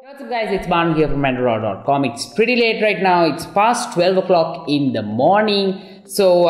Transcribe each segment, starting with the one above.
What's up guys, it's Banu here from Andro.com. It's pretty late right now, it's past 12 o'clock in the morning. So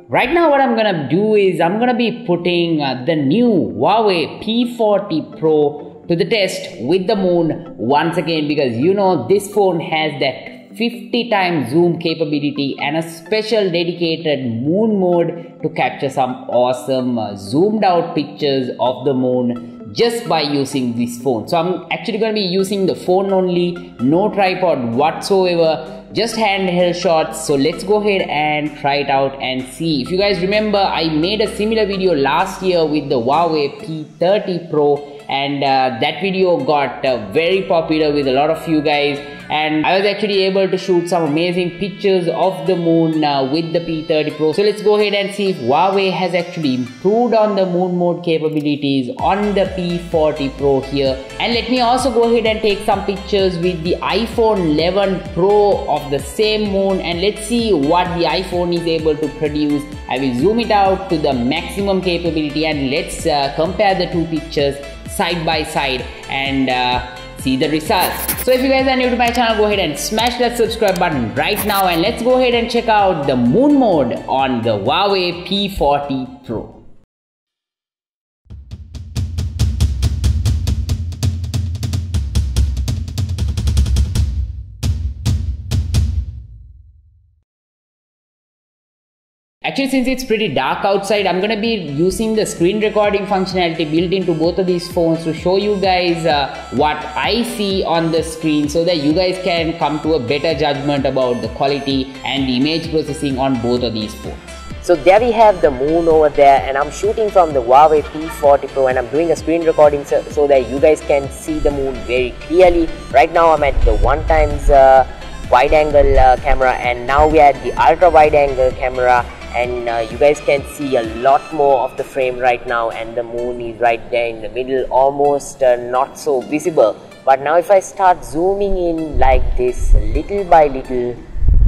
right now what I'm gonna do is I'm gonna be putting the new Huawei P40 Pro to the test with the moon once again, because you know this phone has that 50 times zoom capability and a special dedicated moon mode to capture some awesome zoomed out pictures of the moon just by using this phone. So I'm actually going to be using the phone only, no tripod whatsoever, just handheld shots. So let's go ahead and try it out and see. If you guys remember, I made a similar video last year with the Huawei P40 Pro, and that video got very popular with a lot of you guys, and I was actually able to shoot some amazing pictures of the moon with the P40 Pro. So let's go ahead and see if Huawei has actually improved on the moon mode capabilities on the P40 Pro here. And let me also go ahead and take some pictures with the iPhone 11 Pro of the same moon, and let's see what the iPhone is able to produce. I will zoom it out to the maximum capability and let's compare the two pictures side by side and see the results. So if you guys are new to my channel, go ahead and smash that subscribe button right now, and let's go ahead and check out the moon mode on the Huawei P40 Pro. Actually, since it's pretty dark outside, I'm going to be using the screen recording functionality built into both of these phones to show you guys what I see on the screen, so that you guys can come to a better judgment about the quality and the image processing on both of these phones. So there we have the moon over there, and I'm shooting from the Huawei P40 Pro, and I'm doing a screen recording so that you guys can see the moon very clearly. Right now I'm at the 1x wide angle camera, and now we are at the ultra wide angle camera, and you guys can see a lot more of the frame right now, and the moon is right there in the middle, almost not so visible. But now if I start zooming in like this, little by little,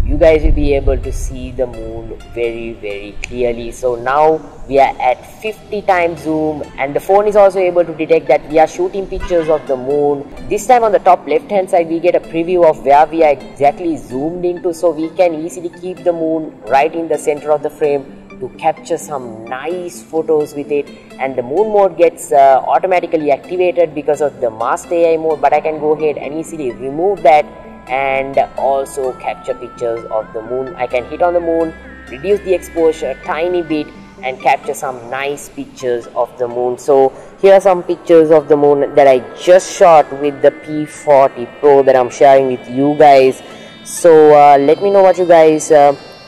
you guys will be able to see the moon very clearly. So now we are at 50 times zoom, and the phone is also able to detect that we are shooting pictures of the moon. This time on the top left hand side we get a preview of where we are exactly zoomed into, so we can easily keep the moon right in the center of the frame to capture some nice photos with it. And the moon mode gets automatically activated because of the masked AI mode, but I can go ahead and easily remove that and also capture pictures of the moon. I can hit on the moon, reduce the exposure a tiny bit, and capture some nice pictures of the moon. So here are some pictures of the moon that I just shot with the P40 Pro that I'm sharing with you guys. So let me know what you guys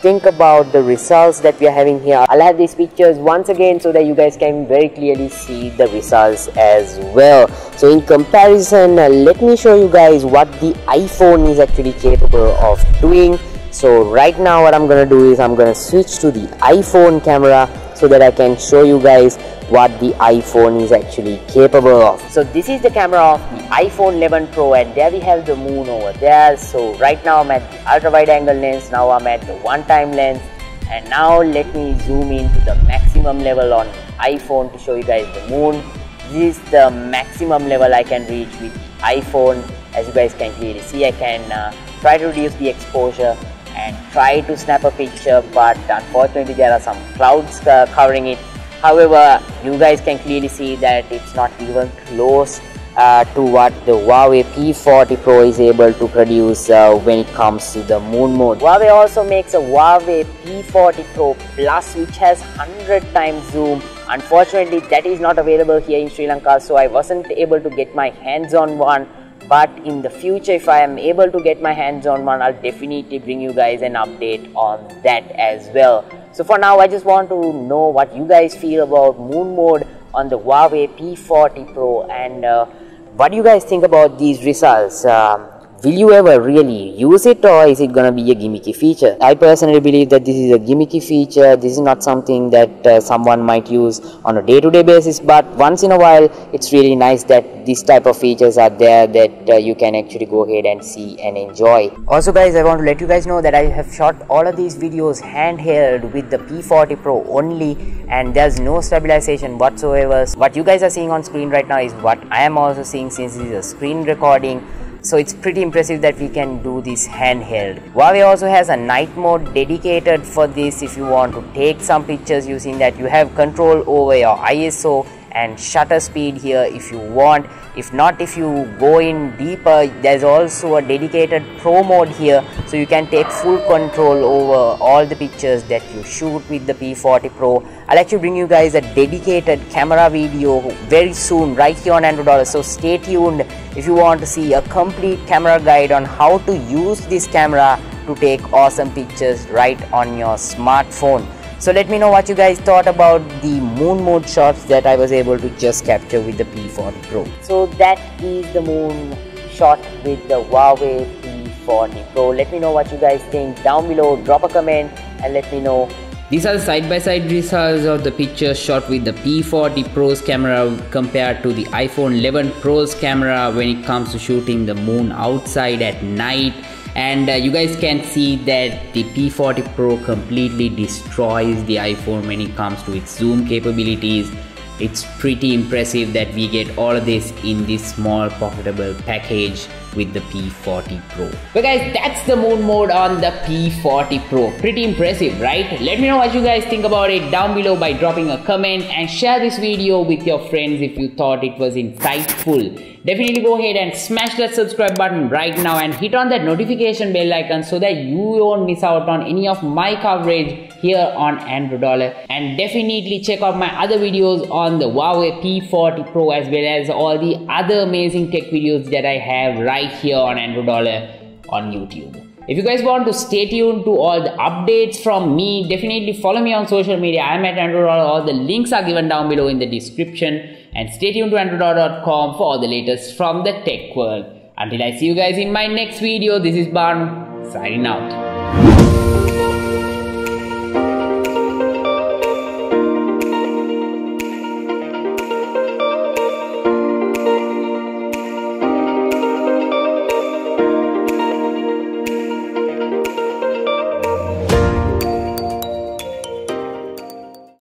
think about the results that we are having here. I'll have these pictures once again so that you guys can very clearly see the results as well. So in comparison, let me show you guys what the iPhone is actually capable of doing. So right now what I'm gonna do is I'm gonna switch to the iPhone camera so that I can show you guys what the iPhone is actually capable of. So this is the camera of the iPhone 11 Pro, and there we have the moon over there. So right now I'm at the ultra wide angle lens, now I'm at the 1x lens, and now let me zoom in to the maximum level on iPhone to show you guys the moon. This is the maximum level I can reach with iPhone. As you guys can clearly see, I can try to reduce the exposure and try to snap a picture, but unfortunately there are some clouds covering it. However, you guys can clearly see that it's not even close to what the Huawei P40 Pro is able to produce when it comes to the moon mode. Huawei also makes a Huawei P40 Pro Plus, which has 100 times zoom. Unfortunately, that is not available here in Sri Lanka, so I wasn't able to get my hands on one. But in the future, if I am able to get my hands on one, I'll definitely bring you guys an update on that as well. So for now, I just want to know what you guys feel about moon mode on the Huawei P40 Pro, and what do you guys think about these results. will you ever really use it, or is it gonna be a gimmicky feature? I personally believe that this is a gimmicky feature. This is not something that someone might use on a day-to-day basis, but once in a while it's really nice that these type of features are there that you can actually go ahead and see and enjoy. Also guys, I want to let you guys know that I have shot all of these videos handheld with the P40 Pro only, and there's no stabilization whatsoever. So what you guys are seeing on screen right now is what I am also seeing, since this is a screen recording. So it's pretty impressive that we can do this handheld. Huawei also has a night mode dedicated for this. If you want to take some pictures using that, you have control over your ISO and shutter speed here if you want. If not, if you go in deeper, there's also a dedicated pro mode here, so you can take full control over all the pictures that you shoot with the P40 Pro. I'll actually bring you guys a dedicated camera video very soon right here on Andro Dollar, so stay tuned if you want to see a complete camera guide on how to use this camera to take awesome pictures right on your smartphone. So let me know what you guys thought about the moon mode shots that I was able to just capture with the P40 Pro. So that is the moon shot with the Huawei P40 Pro. Let me know what you guys think down below. Drop a comment and let me know. These are the side-by-side results of the pictures shot with the P40 Pro's camera compared to the iPhone 11 Pro's camera when it comes to shooting the moon outside at night. And you guys can see that the P40 Pro completely destroys the iPhone when it comes to its zoom capabilities. It's pretty impressive that we get all of this in this small pocketable package with the P40 Pro. But guys, that's the moon mode on the P40 Pro. Pretty impressive, right? Let me know what you guys think about it down below by dropping a comment, and share this video with your friends if you thought it was insightful. Definitely go ahead and smash that subscribe button right now and hit on that notification bell icon so that you won't miss out on any of my coverage here on Andro Dollar. And definitely check out my other videos on the Huawei P40 Pro, as well as all the other amazing tech videos that I have right here on Andro Dollar on YouTube. If you guys want to stay tuned to all the updates from me, definitely follow me on social media. I'm at Andro Dollar. All the links are given down below in the description. And stay tuned to androdollar.com for all the latest from the tech world. Until I see you guys in my next video, this is Banu signing out.